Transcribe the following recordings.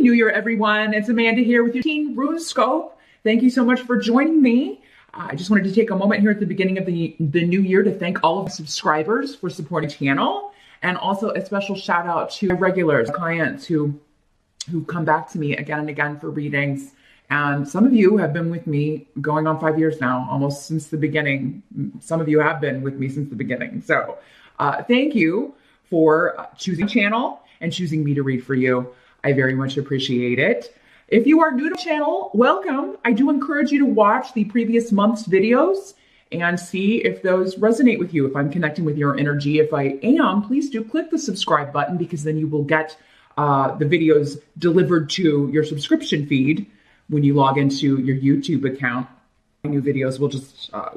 New Year, everyone. It's Amanda here with your Teen RuneScope. Thank you so much for joining me. I just wanted to take a moment here at the beginning of the new year to thank all of the subscribers for supporting the channel, and also a special shout out to my regulars, clients who come back to me again and again for readings. And some of you have been with me going on 5 years now, almost since the beginning. Some of you have been with me since the beginning. So thank you for choosing the channel and choosing me to read for you. I very much appreciate it. If you are new to the channel, welcome. I do encourage you to watch the previous month's videos and see if those resonate with you, if I'm connecting with your energy. If I am, please do click the subscribe button, because then you will get the videos delivered to your subscription feed when you log into your YouTube account. New videos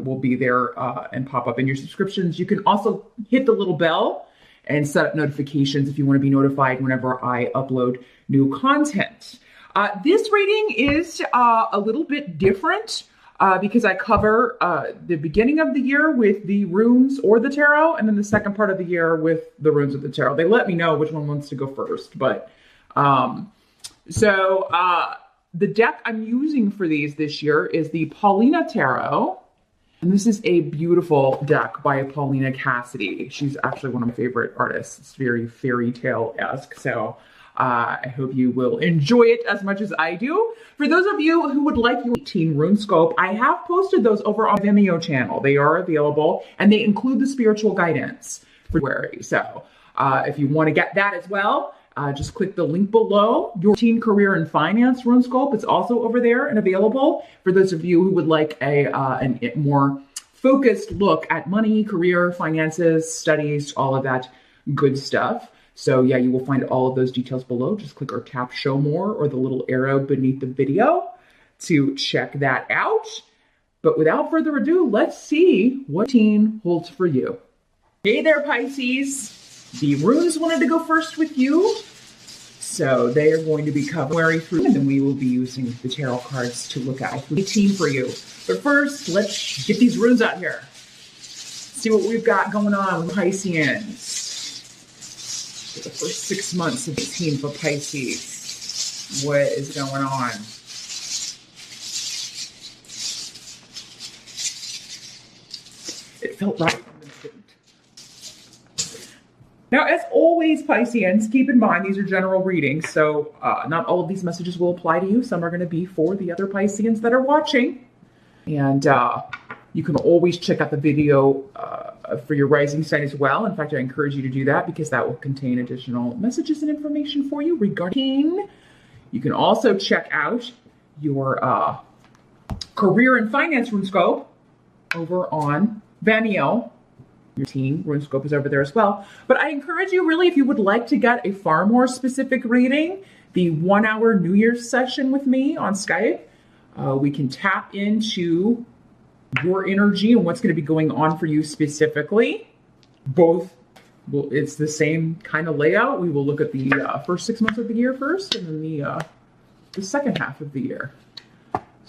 will be there and pop up in your subscriptions. You can also hit the little bell and set up notifications if you want to be notified whenever I upload new content. This reading is a little bit different because I cover the beginning of the year with the runes or the tarot, and then the second part of the year with the runes of the tarot. They let me know which one wants to go first, but the deck I'm using for these this year is the Paulina Tarot. And this is a beautiful deck by Paulina Cassidy. She's actually one of my favorite artists. It's very fairy tale-esque. So I hope you will enjoy it as much as I do. For those of you who would like your Teen RuneScope, I have posted those over on Vimeo channel. They are available, and they include the spiritual guidance for February. So if you want to get that as well, just click the link below. Your Teen Career and Finance RuneScope is also over there and available for those of you who would like a more focused look at money, career, finances, studies, all of that good stuff. So yeah, you will find all of those details below. Just click or tap show more or the little arrow beneath the video to check that out. But without further ado, let's see what Teen holds for you. Hey there, Pisces. The runes wanted to go first with you, so they are going to be covering through, and then we will be using the tarot cards to look at the Teen for you. But first, let's get these runes out here. See what we've got going on with Pisceans for the first 6 months of the Teen for Pisces. What is going on? It felt right. Now, as always, Pisceans, keep in mind these are general readings, so not all of these messages will apply to you. Some are going to be for the other Pisceans that are watching. And you can always check out the video for your rising sign as well. In fact, I encourage you to do that because that will contain additional messages and information for you regarding. You can also check out your Career and Finance RuneScope over on Vimeo. Your Teen RuneScope is over there as well. But I encourage you, really, if you would like to get a far more specific reading, the 1 hour New Year's session with me on Skype, we can tap into your energy and what's going to be going on for you specifically. Both, well, it's the same kind of layout. We will look at the first 6 months of the year first, and then the second half of the year.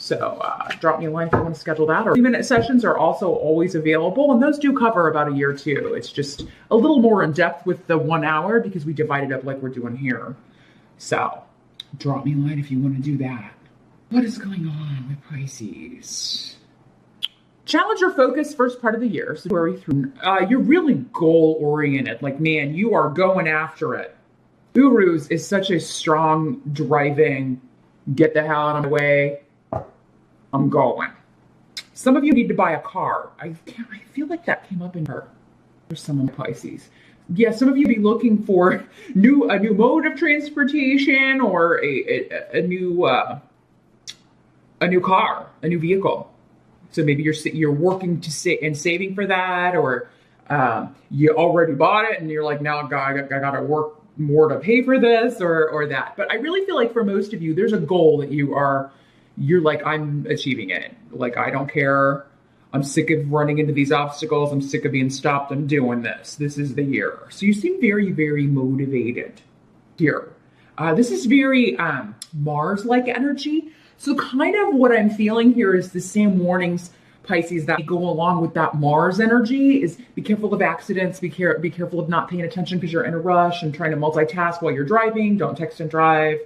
So drop me a line if you want to schedule that. Or 3-minute sessions are also always available, and those do cover about a year too. It's just a little more in depth with the 1 hour because we divide it up like we're doing here. So drop me a line if you want to do that. What is going on with Pisces? Challenge your focus first part of the year. So worry through. You're really goal oriented. Like, man, you are going after it. Uruz is such a strong, driving, get the hell out of my way. I'm going. Some of you need to buy a car. I feel like that came up in her for some of Pisces. Yeah, some of you be looking for a new mode of transportation or a new car, a new vehicle. So maybe you're working to and saving for that, or you already bought it and you're like, now I gotta work more to pay for this or that. But I really feel like for most of you, there's a goal that you're like, I'm achieving it. Like, I don't care. I'm sick of running into these obstacles. I'm sick of being stopped. I'm doing this. This is the year. So you seem very, very motivated here. This is very Mars-like energy. So kind of what I'm feeling here is the same warnings, Pisces, that go along with that Mars energy is be careful of accidents, be careful of not paying attention because you're in a rush and trying to multitask while you're driving. Don't text and drive.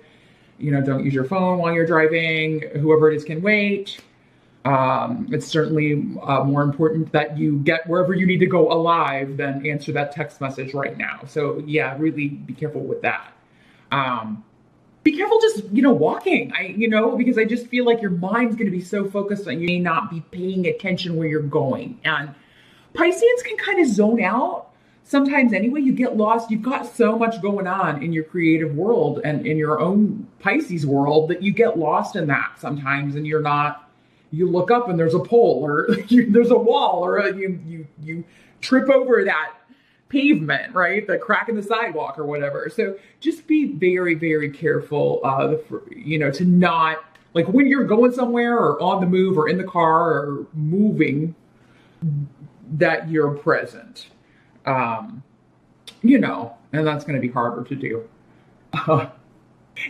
don't use your phone while you're driving. Whoever it is can wait. It's certainly more important that you get wherever you need to go alive than answer that text message right now. So yeah, really be careful with that. Be careful just, walking. Because I just feel like your mind's going to be so focused on you may not be paying attention where you're going. And Pisceans can kind of zone out sometimes anyway. You get lost. You've got so much going on in your creative world and in your own Pisces world that you get lost in that sometimes, and you look up and there's a pole or there's a wall or you trip over that pavement, right? The crack in the sidewalk or whatever. So just be very, very careful, to not, like when you're going somewhere or on the move or in the car or moving, that you're present, and that's going to be harder to do.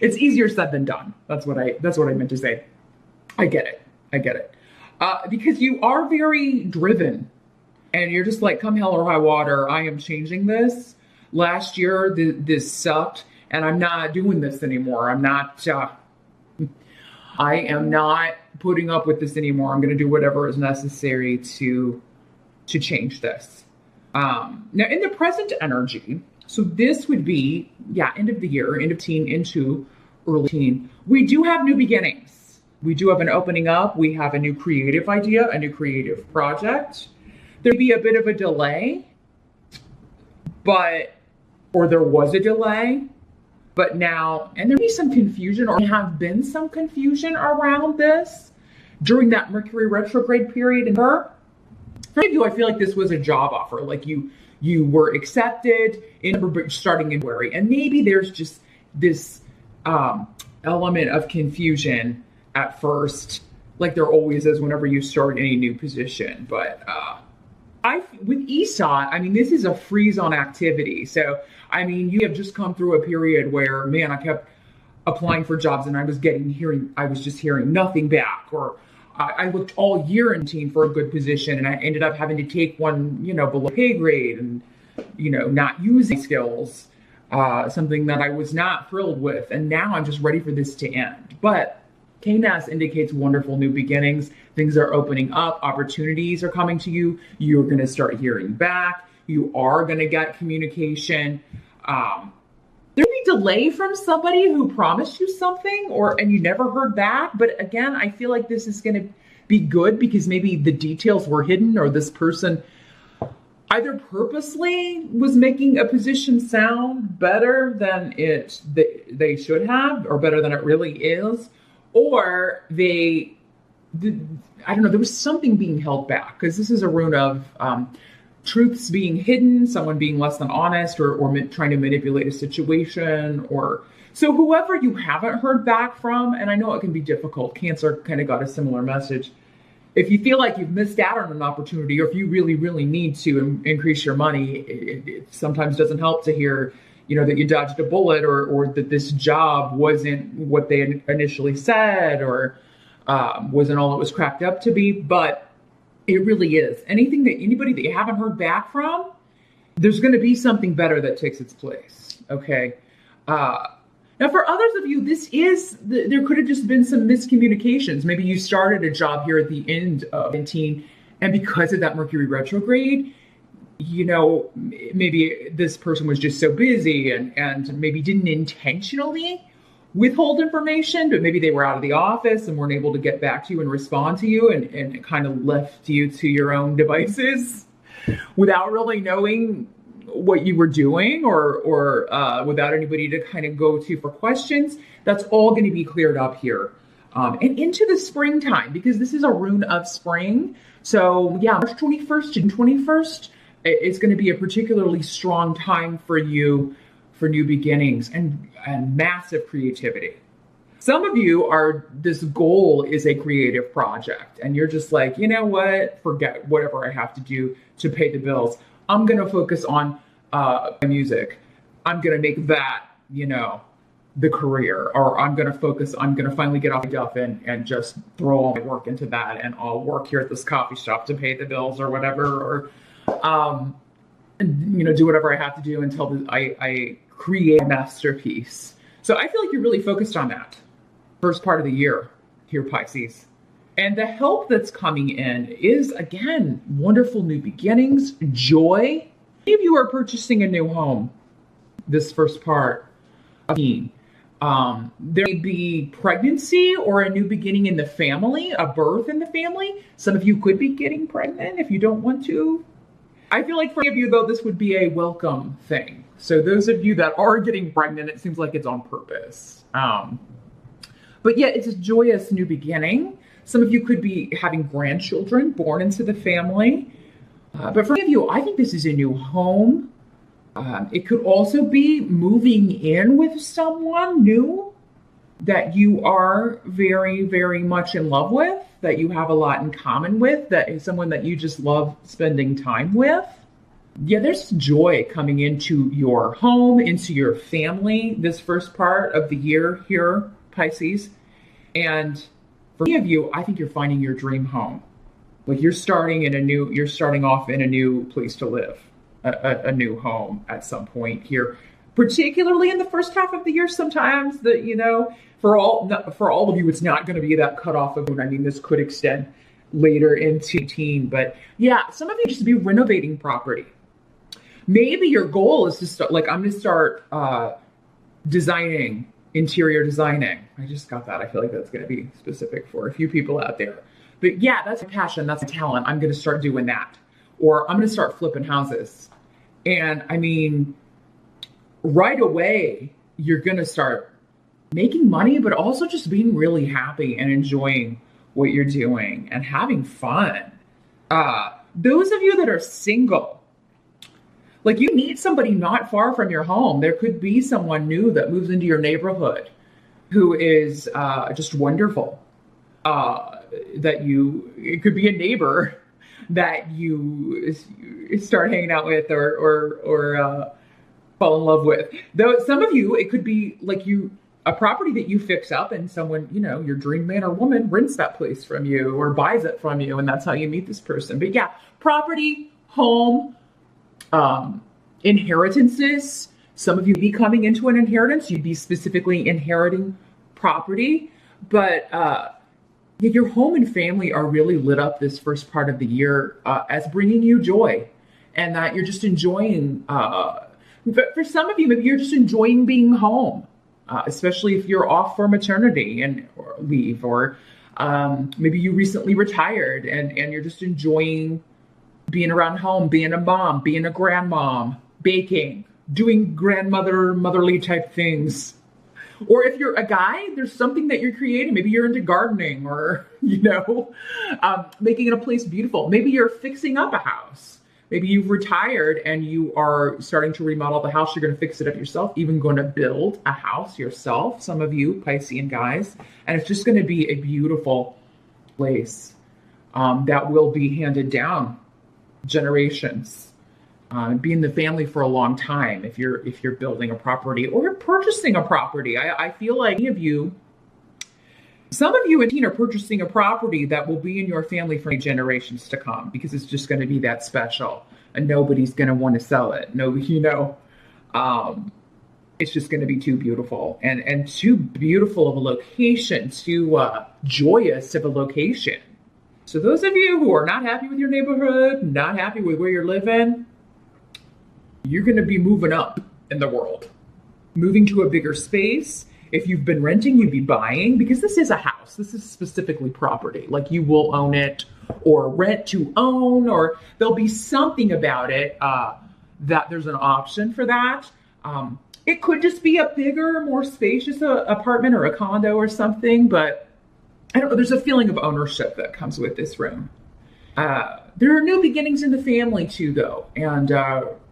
It's easier said than done. That's what I meant to say. I get it. Because you are very driven. And you're just like, come hell or high water, I am changing this. Last year, this sucked, and I'm not doing this anymore. I am not putting up with this anymore. I'm going to do whatever is necessary to change this. Now, in the present energy, so this would be, end of the year, end of teen into early teen. We do have new beginnings. We do have an opening up. We have a new creative idea, a new creative project. There'd be a bit of a delay, or there was a delay, but now, and there'd be some confusion, or have been some confusion around this during that Mercury retrograde period. And for you, I feel like this was a job offer, like you were accepted starting in February, and maybe there's just this element of confusion at first, like there always is whenever you start any new position, but with ESOT, this is a freeze on activity. So, you have just come through a period where, man, I kept applying for jobs and I was just hearing nothing back. Or I looked all year in teen for a good position and I ended up having to take one, below pay grade and, not using skills, something that I was not thrilled with. And now I'm just ready for this to end. But KNAS indicates wonderful new beginnings. Things are opening up. Opportunities are coming to you. You're going to start hearing back. You are going to get communication. There'll be delay from somebody who promised you something and you never heard back. But again, I feel like this is going to be good because maybe the details were hidden or this person either purposely was making a position sound better than they should have or better than it really is. Or there was something being held back because this is a rune of truths being hidden, someone being less than honest or trying to manipulate a situation. So whoever you haven't heard back from, and I know it can be difficult, Cancer kind of got a similar message. If you feel like you've missed out on an opportunity or if you really, really need to increase your money, it sometimes doesn't help to hear that you dodged a bullet or that this job wasn't what they initially said or wasn't all it was cracked up to be, but it really is. Anybody that you haven't heard back from, there's going to be something better that takes its place. Okay. Now for others of you, there could have just been some miscommunications. Maybe you started a job here at the end of 2019 and because of that Mercury retrograde, maybe this person was just so busy and maybe didn't intentionally withhold information, but maybe they were out of the office and weren't able to get back to you and respond to you and it kind of left you to your own devices without really knowing what you were doing or without anybody to kind of go to for questions. That's all going to be cleared up here. And into the springtime, because this is a rune of spring. So yeah, March 21st and 21st, it's going to be a particularly strong time for you for new beginnings and massive creativity. Some of you this goal is a creative project and you're just like, you know what, forget whatever I have to do to pay the bills. I'm going to focus on my music. I'm going to make that, the career, or I'm going to finally get off my duff and just throw all my work into that. And I'll work here at this coffee shop to pay the bills or whatever, or, do whatever I have to do until I create a masterpiece. So I feel like you're really focused on that first part of the year here, Pisces. And the help that's coming in is, again, wonderful new beginnings, joy. Many of you are purchasing a new home this first part of the there may be pregnancy or a new beginning in the family, a birth in the family. Some of you could be getting pregnant if you don't want to. I feel like for many of you, though, this would be a welcome thing. So those of you that are getting pregnant, it seems like it's on purpose. But yeah, it's a joyous new beginning. Some of you could be having grandchildren born into the family. But for many of you, I think this is a new home. It could also be moving in with someone new that you are very, very much in love with, that you have a lot in common with, that is someone that you just love spending time with. Yeah, there's joy coming into your home, into your family this first part of the year here, Pisces. And for many of you, I think you're finding your dream home. Like you're starting off in a new place to live, a new home at some point here, particularly in the first half of the year. Sometimes for all of you, it's not going to be that cutoff of, I mean, this could extend later into 18, but yeah, some of you just be renovating property. Maybe your goal is to start, like, I'm going to start interior designing. I just got that. I feel like that's going to be specific for a few people out there. But yeah, that's a passion. That's a talent. I'm going to start doing that. Or I'm going to start flipping houses. And I mean, right away, you're going to start making money, but also just being really happy and enjoying what you're doing and having fun. Those of you that are single, like you meet somebody not far from your home. There could be someone new that moves into your neighborhood who is just wonderful. It could be a neighbor that you start hanging out with or fall in love with. Though some of you, it could be like a property that you fix up and someone, your dream man or woman rents that place from you or buys it from you. And that's how you meet this person. But yeah, property, home, inheritances. Some of you be coming into an inheritance. You'd be specifically inheriting property, but your home and family are really lit up this first part of the year as bringing you joy, and that you're just enjoying. But for some of you, maybe you're just enjoying being home, especially if you're off for maternity or leave, or maybe you recently retired and you're just enjoying being around home, being a mom, being a grandmom, baking, doing motherly type things. Or if you're a guy, there's something that you're creating. Maybe you're into gardening or, making a place beautiful. Maybe you're fixing up a house. Maybe you've retired and you are starting to remodel the house. You're going to fix it up yourself, even going to build a house yourself. Some of you Piscean guys. And it's just going to be a beautiful place that will be handed down generations. Be in the family for a long time if you're building a property or purchasing a property. I feel like some of you and are purchasing a property that will be in your family for generations to come, because it's just going to be that special and nobody's going to want to sell it. It's just going to be too beautiful and too beautiful of a location, too joyous of a location. So those of you who are not happy with your neighborhood, not happy with where you're living, you're going to be moving up in the world, moving to a bigger space. If you've been renting, you'd be buying, because this is a house. This is specifically property. Like you will own it or rent to own, or there'll be something about it that there's an option for that. It could just be a bigger, more spacious apartment or a condo or something, but I don't know. There's a feeling of ownership that comes with this room. There are new beginnings in the family too, though, and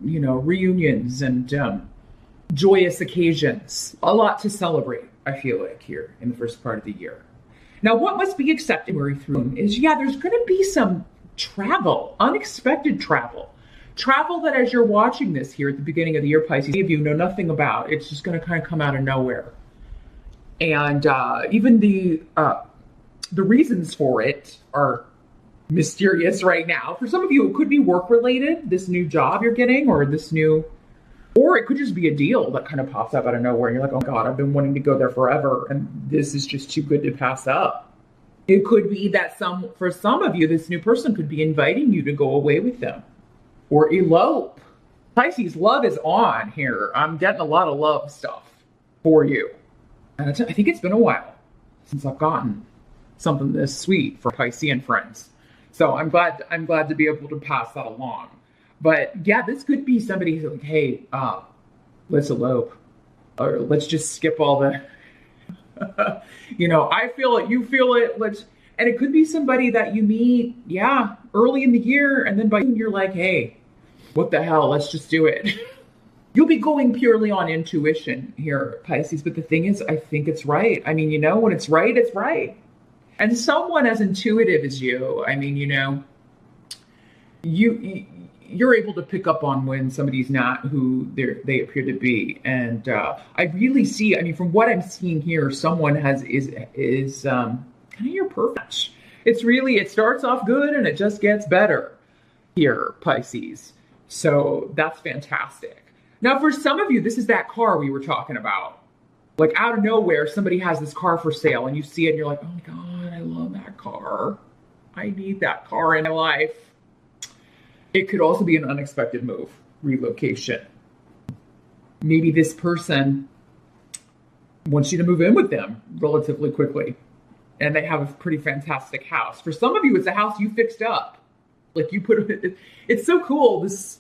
reunions and joyous occasions. A lot to celebrate, I feel like, here in the first part of the year. Now, what must be accepted through is, there's going to be some travel, unexpected travel that as you're watching this here at the beginning of the year, Pisces, many of you know nothing about. It's just going to kind of come out of nowhere, and even the reasons for it are mysterious right now. For some of you, it could be work related, this new job you're getting, or this new Or it could just be a deal that kind of pops up out of nowhere. And you're like, oh God, I've been wanting to go there forever. And this is just too good to pass up. It could be that for some of you, this new person could be inviting you to go away with them or elope. Pisces, love is on here. I'm getting a lot of love stuff for you. And I think it's been a while since I've gotten something this sweet for Piscean friends. So I'm glad to be able to pass that along. But yeah, this could be somebody who's like, hey, let's elope. Or let's just skip all the, I feel it, you feel it. And it could be somebody that you meet, early in the year. And then by June, you're like, hey, what the hell? Let's just do it. You'll be going purely on intuition here, Pisces. But the thing is, I think it's right. I mean, when it's right, it's right. And someone as intuitive as you, I mean, you're able to pick up on when somebody's not who they appear to be. And I really see, I mean, from what I'm seeing here, someone is kind of your perfect. It starts off good and it just gets better here, Pisces. So that's fantastic. Now, for some of you, this is that car we were talking about. Like out of nowhere, somebody has this car for sale and you see it and you're like, oh my God, I love that car. I need that car in my life. It could also be an unexpected move, relocation. Maybe this person wants you to move in with them relatively quickly and they have a pretty fantastic house. For some of you, it's a house you fixed up. Like you put it, it's so cool. This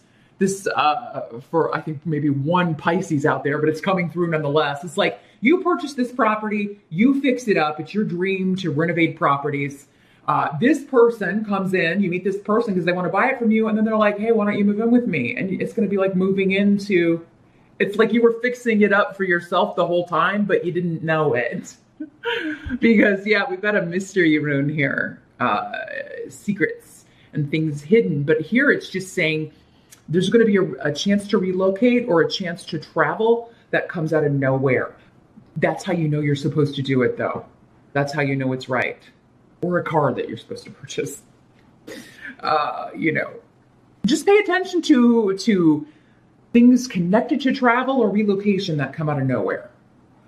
for I think maybe one Pisces out there, but it's coming through nonetheless. It's like you purchased this property, you fix it up. It's your dream to renovate properties. This person comes in, you meet this person because they want to buy it from you. And then they're like, hey, why don't you move in with me? And it's going to be like moving into, it's like you were fixing it up for yourself the whole time, but you didn't know it. Because we've got a mystery rune here, secrets and things hidden. But here it's just saying, there's going to be a chance to relocate or a chance to travel that comes out of nowhere. That's how you know you're supposed to do it, though. That's how you know it's right. Or a car that you're supposed to purchase. Just pay attention to things connected to travel or relocation that come out of nowhere,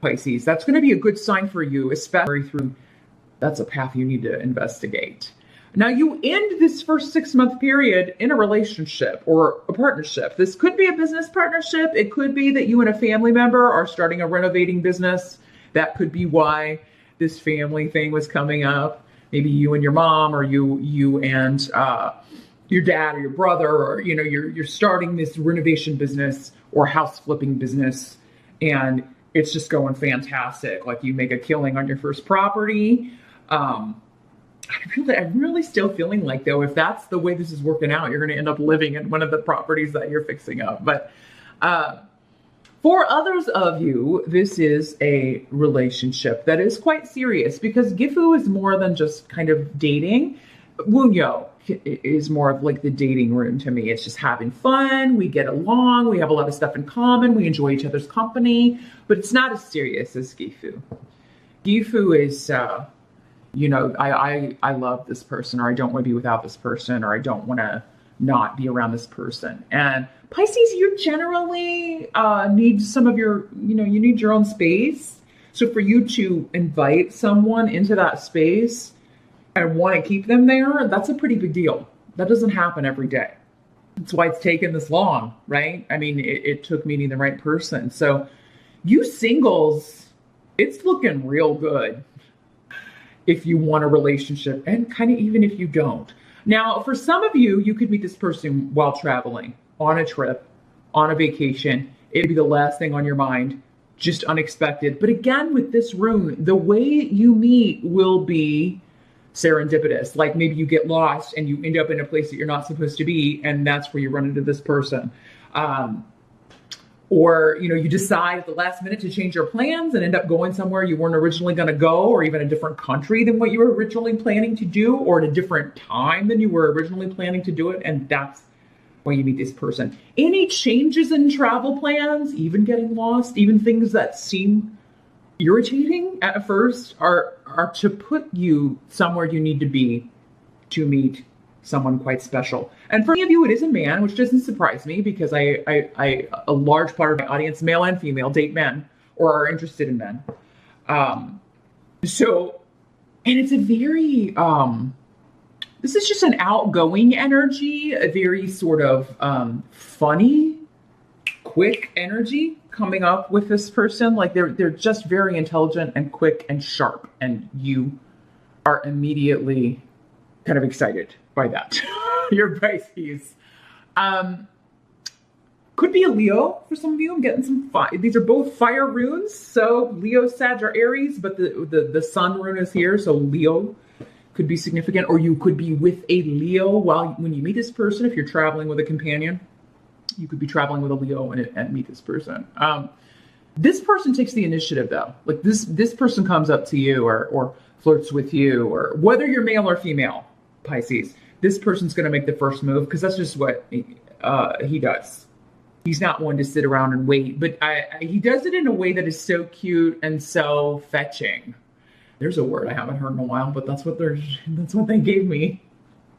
Pisces. That's going to be a good sign for you, especially that's a path you need to investigate. Now, you end this first 6-month period in a relationship or a partnership. This could be a business partnership. It could be that you and a family member are starting a renovating business. That could be why this family thing was coming up. Maybe you and your mom, or you and your dad or your brother, or you're starting this renovation business or house flipping business, and it's just going fantastic. Like you make a killing on your first property. I'm really still feeling like, though, if that's the way this is working out, you're going to end up living in one of the properties that you're fixing up. But for others of you, this is a relationship that is quite serious, because Gifu is more than just kind of dating. Wunyo is more of like the dating room to me. It's just having fun. We get along. We have a lot of stuff in common. We enjoy each other's company. But it's not as serious as Gifu. Gifu is... I love this person, or I don't want to be without this person, or I don't want to not be around this person. And Pisces, you generally need some of your, you need your own space. So for you to invite someone into that space and want to keep them there, that's a pretty big deal. That doesn't happen every day. That's why it's taken this long, right? I mean, it took meeting the right person. So you singles, it's looking real good if you want a relationship, and kind of even if you don't. Now, for some of you, you could meet this person while traveling, on a trip, on a vacation. It'd be the last thing on your mind, just unexpected. But again, with this rune, the way you meet will be serendipitous. Like maybe you get lost and you end up in a place that you're not supposed to be, and that's where you run into this person. Or, you decide at the last minute to change your plans and end up going somewhere you weren't originally going to go, or even a different country than what you were originally planning to do, or at a different time than you were originally planning to do it. And that's why you meet this person. Any changes in travel plans, even getting lost, even things that seem irritating at first, are to put you somewhere you need to be to meet someone quite special. And for many of you, it is a man, which doesn't surprise me because a large part of my audience, male and female, date men or are interested in men. And it's a very, this is just an outgoing energy, a very sort of funny, quick energy coming up with this person. Like they're just very intelligent and quick and sharp, and you are immediately kind of excited by that. You're Pisces. Could be a Leo for some of you. I'm getting some fire. These are both fire runes. So Leo, Sag, or Aries, but the sun rune is here. So Leo could be significant, or you could be with a Leo when you meet this person. If you're traveling with a companion, you could be traveling with a Leo and meet this person. This person takes the initiative though. Like this person comes up to you or flirts with you, or whether you're male or female, Pisces, this person's going to make the first move because that's just what he does. He's not one to sit around and wait, but he does it in a way that is so cute and so fetching. There's a word I haven't heard in a while, but that's what they gave me.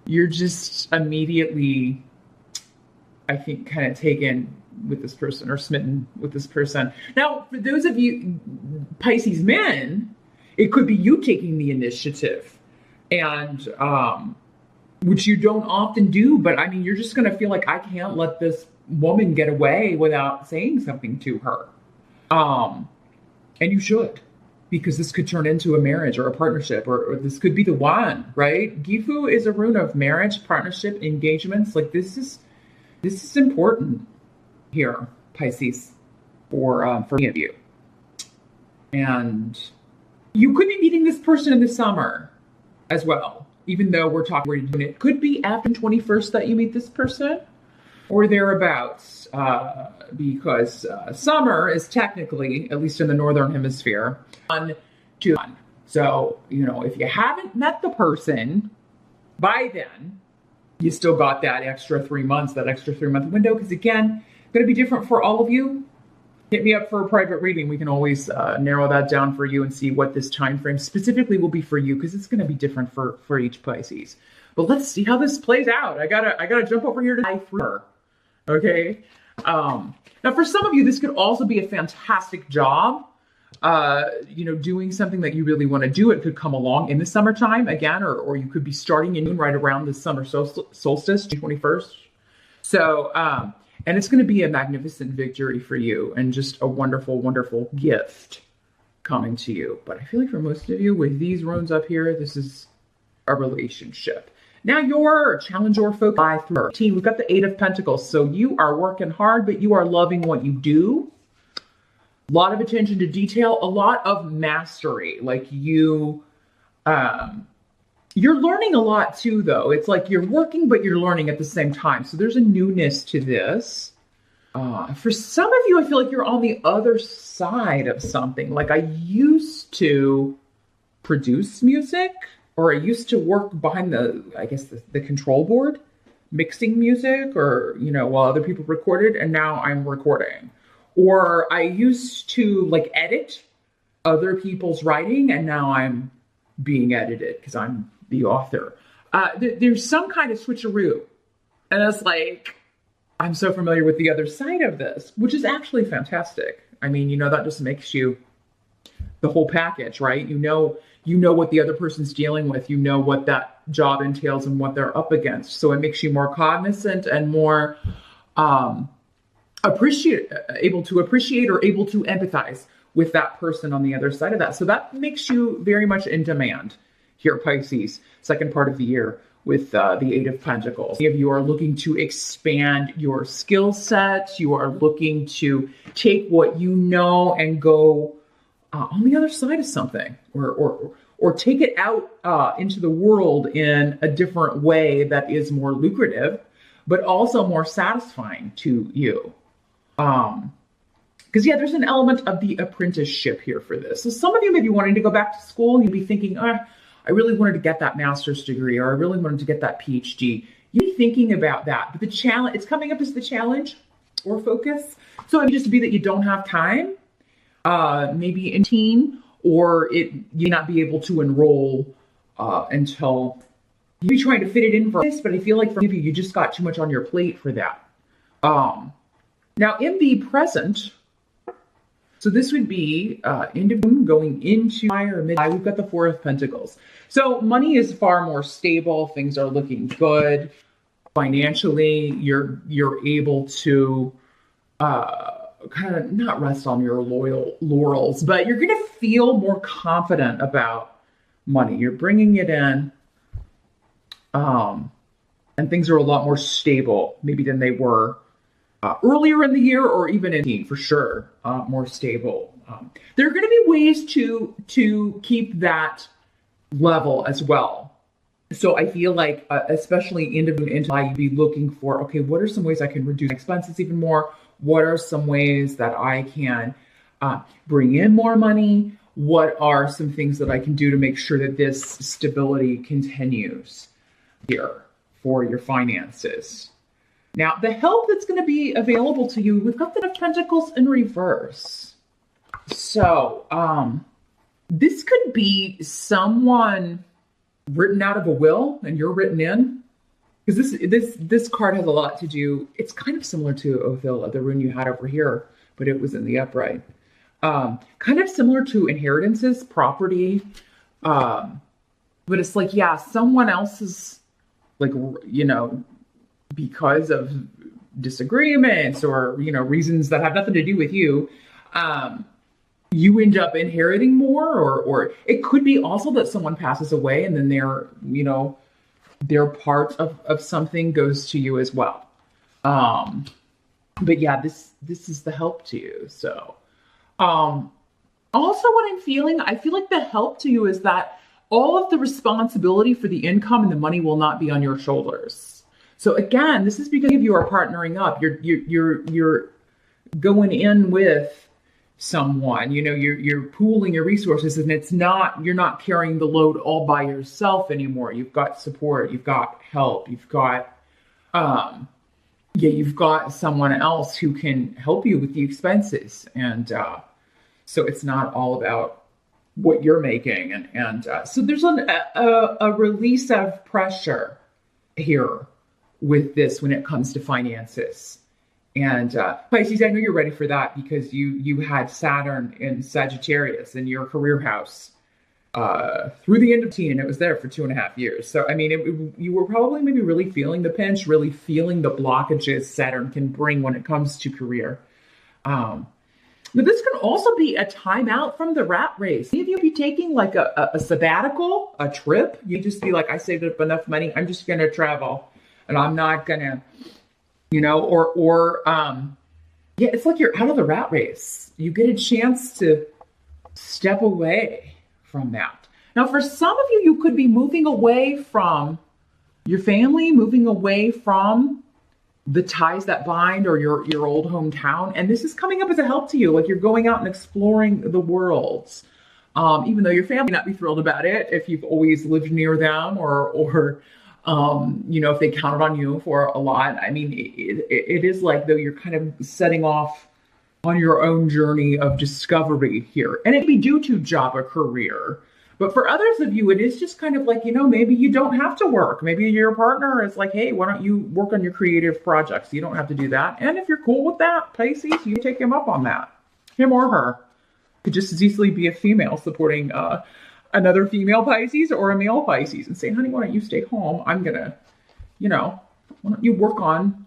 You're just immediately, I think, kind of taken with this person or smitten with this person. Now, for those of you Pisces men, it could be you taking the initiative, and which you don't often do, but I mean, you're just going to feel like I can't let this woman get away without saying something to her. And you should, because this could turn into a marriage or a partnership, or this could be the one, right? Gifu is a rune of marriage, partnership, engagements. Like this is important here, Pisces, for many of you. And you could be meeting this person in the summer as well, even though we're talking where you're doing it. Could be after 21st that you meet this person or thereabouts, because summer is technically, at least in the Northern Hemisphere, 1 to 1. So, if you haven't met the person by then, you still got that extra 3 months, that extra 3-month window. Because again, going to be different for all of you. Hit me up for a private reading. We can always narrow that down for you and see what this time frame specifically will be for you, because it's going to be different for each Pisces. But let's see how this plays out. I gotta jump over here to die through her. Okay. Now, for some of you, this could also be a fantastic job. Doing something that you really want to do. It could come along in the summertime again, or you could be starting in June right around the summer solstice, June 21st. So, and it's going to be a magnificent victory for you and just a wonderful, wonderful gift coming to you. But I feel like for most of you with these runes up here, this is a relationship. Now your challenge or focus by 13. We've got the 8 of Pentacles. So you are working hard, but you are loving what you do. A lot of attention to detail, a lot of mastery. Like you're learning a lot too, though. It's like you're working, but you're learning at the same time. So there's a newness to this. For some of you, I feel like you're on the other side of something. Like I used to produce music, or I used to work behind the control board, mixing music, or, while other people recorded, and now I'm recording. Or I used to edit other people's writing, and now I'm being edited because I'm the author. There's some kind of switcheroo. And it's like, I'm so familiar with the other side of this, which is actually fantastic. I mean, that just makes you the whole package, right? You know what the other person's dealing with. You know what that job entails and what they're up against. So it makes you more cognizant and more able to appreciate or able to empathize with that person on the other side of that. So that makes you very much in demand here, Pisces, second part of the year with the 8 of Pentacles. Many of you are looking to expand your skill set. You are looking to take what you know and go on the other side of something, or take it out into the world in a different way that is more lucrative, but also more satisfying to you. Because there's an element of the apprenticeship here for this. So some of you may be wanting to go back to school. You'd be thinking, I really wanted to get that master's degree, or I really wanted to get that PhD. You'd be thinking about that, but the challenge, it's coming up as the challenge or focus. So it may just be that you don't have time, maybe in teen, or you not be able to enroll until you'd be trying to fit it in for this, but I feel like for maybe you just got too much on your plate for that. Now in the present, so this would be going into higher mid. We've got the Four of Pentacles. So money is far more stable. Things are looking good financially. You're able to kind of not rest on your laurels, but you're going to feel more confident about money. You're bringing it in, and things are a lot more stable maybe than they were earlier in the year, or even in for sure, more stable. There are going to be ways to keep that level as well. So I feel like, especially into you'd be looking for, okay, what are some ways I can reduce expenses even more? What are some ways that I can bring in more money? What are some things that I can do to make sure that this stability continues here for your finances? Now, the help that's going to be available to you, we've got the Pentacles in reverse. So, this could be someone written out of a will and you're written in. Because this card has a lot to do, it's kind of similar to Othil, the rune you had over here, but it was in the upright. Kind of similar to inheritances, property. But it's like, yeah, someone else's, like, because of disagreements or, reasons that have nothing to do with you, you end up inheriting more, or it could be also that someone passes away and then their part of something goes to you as well. But yeah, this is the help to you. So, also what I'm feeling, I feel like the help to you is that all of the responsibility for the income and the money will not be on your shoulders. So again, this is because you are partnering up. You're going in with someone, you're pooling your resources, and you're not carrying the load all by yourself anymore. You've got support, you've got help, you've got someone else who can help you with the expenses. And so it's not all about what you're making. And so there's a release of pressure here with this when it comes to finances. And Pisces, I know you're ready for that because you had Saturn in Sagittarius in your career house through the end of teen, and it was there for 2.5 years. So, I mean, you were probably maybe really feeling the pinch, really feeling the blockages Saturn can bring when it comes to career. But this can also be a time out from the rat race. Maybe you'll be taking like a sabbatical, a trip. You just be like, I saved up enough money. I'm just going to travel, and I'm not going to... it's like you're out of the rat race. You get a chance to step away from that. Now, for some of you, you could be moving away from your family, moving away from the ties that bind or your old hometown. And this is coming up as a help to you. Like you're going out and exploring the world. Even though your family may not be thrilled about it, if you've always lived near them or if they counted on you for a lot. I mean, it is like though you're kind of setting off on your own journey of discovery here. And it can be due to job or career. But for others of you, it is just kind of like, maybe you don't have to work. Maybe your partner is like, hey, why don't you work on your creative projects? You don't have to do that. And if you're cool with that, Pisces, you take him up on that. Him or her. Could just as easily be a female supporting another female Pisces or a male Pisces and say, honey, why don't you stay home? I'm going to, why don't you work on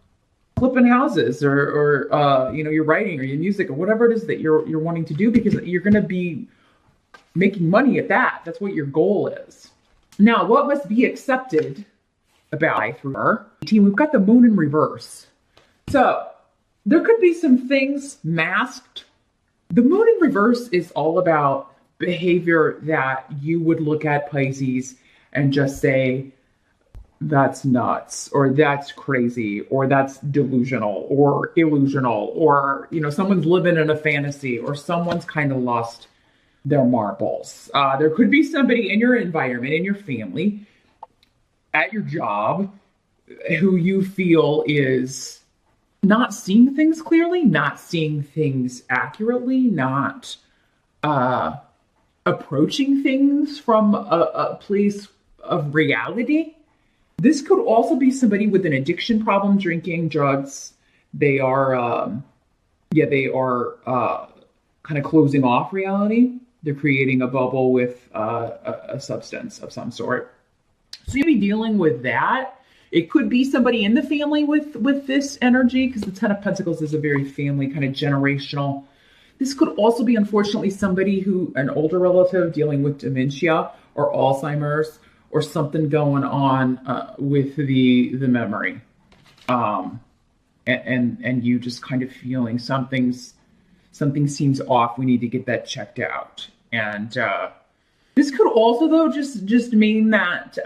flipping houses or your writing or your music or whatever it is that you're wanting to do, because you're going to be making money at that. That's what your goal is. Now, what must be accepted about through her team? We've got the moon in reverse. So there could be some things masked. The moon in reverse is all about behavior that you would look at, Pisces, and just say, that's nuts, or that's crazy, or that's delusional, or illusional, or, someone's living in a fantasy, or someone's kind of lost their marbles. There could be somebody in your environment, in your family, at your job, who you feel is not seeing things clearly, not seeing things accurately, not approaching things from a place of reality. This could also be somebody with an addiction problem, drinking, drugs. They are, kind of closing off reality. They're creating a bubble with a substance of some sort. So you'll be dealing with that. It could be somebody in the family with this energy, because the Ten of Pentacles is a very family kind of generational. This could also be, unfortunately, somebody an older relative dealing with dementia or Alzheimer's or something going on with the memory. And you just kind of feeling something seems off. We need to get that checked out. And this could also, though, just mean that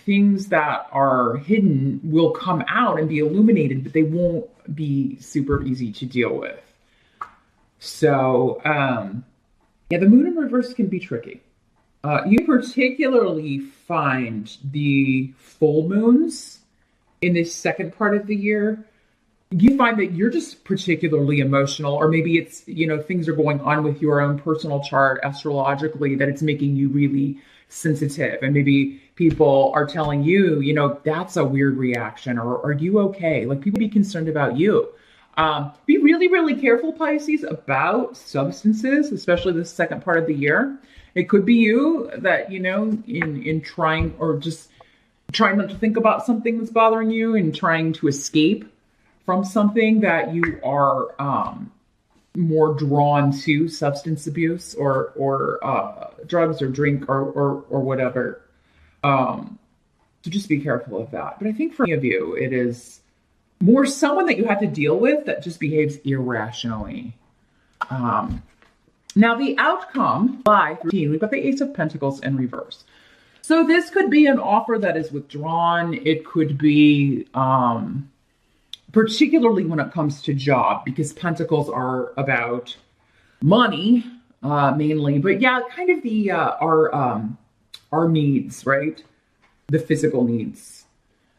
things that are hidden will come out and be illuminated, but they won't be super easy to deal with. So, the moon in reverse can be tricky. You particularly find the full moons in this second part of the year. You find that you're just particularly emotional, or maybe it's, things are going on with your own personal chart astrologically that it's making you really sensitive. And maybe people are telling you, that's a weird reaction, or are you okay? Like, people be concerned about you. Be really, really careful, Pisces, about substances, especially the second part of the year. It could be you that, in trying, or just trying not to think about something that's bothering you and trying to escape from something, that you are more drawn to substance abuse or drugs or drink or whatever. So just be careful of that. But I think for many of you, it is more someone that you have to deal with that just behaves irrationally. Now the outcome, by 13, we've got the Ace of Pentacles in reverse. So this could be an offer that is withdrawn. It could be, particularly when it comes to job, because Pentacles are about money, mainly, but kind of the, our needs, right? The physical needs.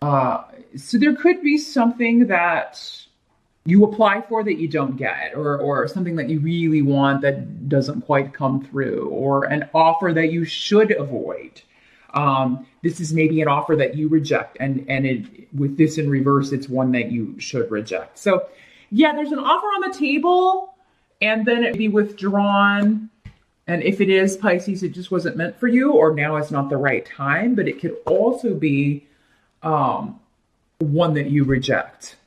So there could be something that you apply for that you don't get, or something that you really want that doesn't quite come through, or an offer that you should avoid. This is maybe an offer that you reject, and with this in reverse, it's one that you should reject. So there's an offer on the table, and then it be withdrawn. And if it is, Pisces, it just wasn't meant for you, or now is not the right time. But it could also be one that you reject.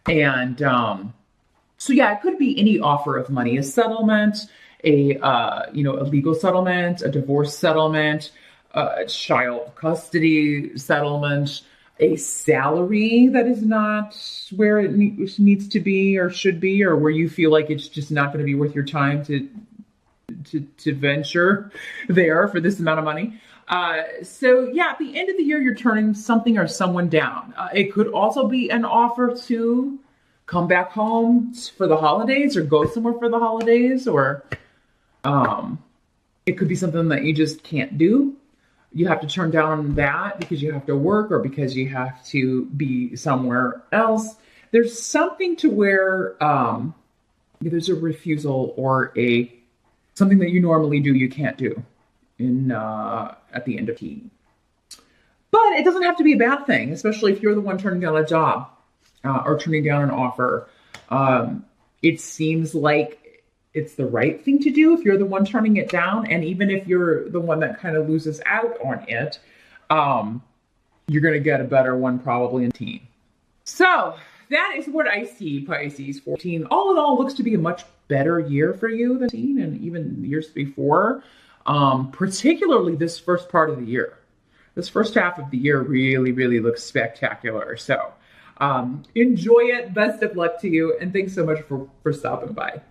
And it could be any offer of money, a settlement, a legal settlement, a divorce settlement, a child custody settlement, a salary that is not where it needs to be or should be, or where you feel like it's just not going to be worth your time to venture there for this amount of money. At the end of the year, you're turning something or someone down. It could also be an offer to come back home for the holidays, or go somewhere for the holidays, or it could be something that you just can't do. You have to turn down that because you have to work, or because you have to be somewhere else. There's something to where there's a refusal, or something that you normally do you can't do at the end of teen. But it doesn't have to be a bad thing, especially if you're the one turning down a job or turning down an offer. It seems like it's the right thing to do if you're the one turning it down. And even if you're the one that kind of loses out on it, you're going to get a better one probably in teen. So that is what I see, Pisces. 14, all in all, looks to be a much better year for you than teen and even years before, particularly this first part of the year. This first half of the year really, really looks spectacular. So enjoy it. Best of luck to you. And thanks so much for stopping by.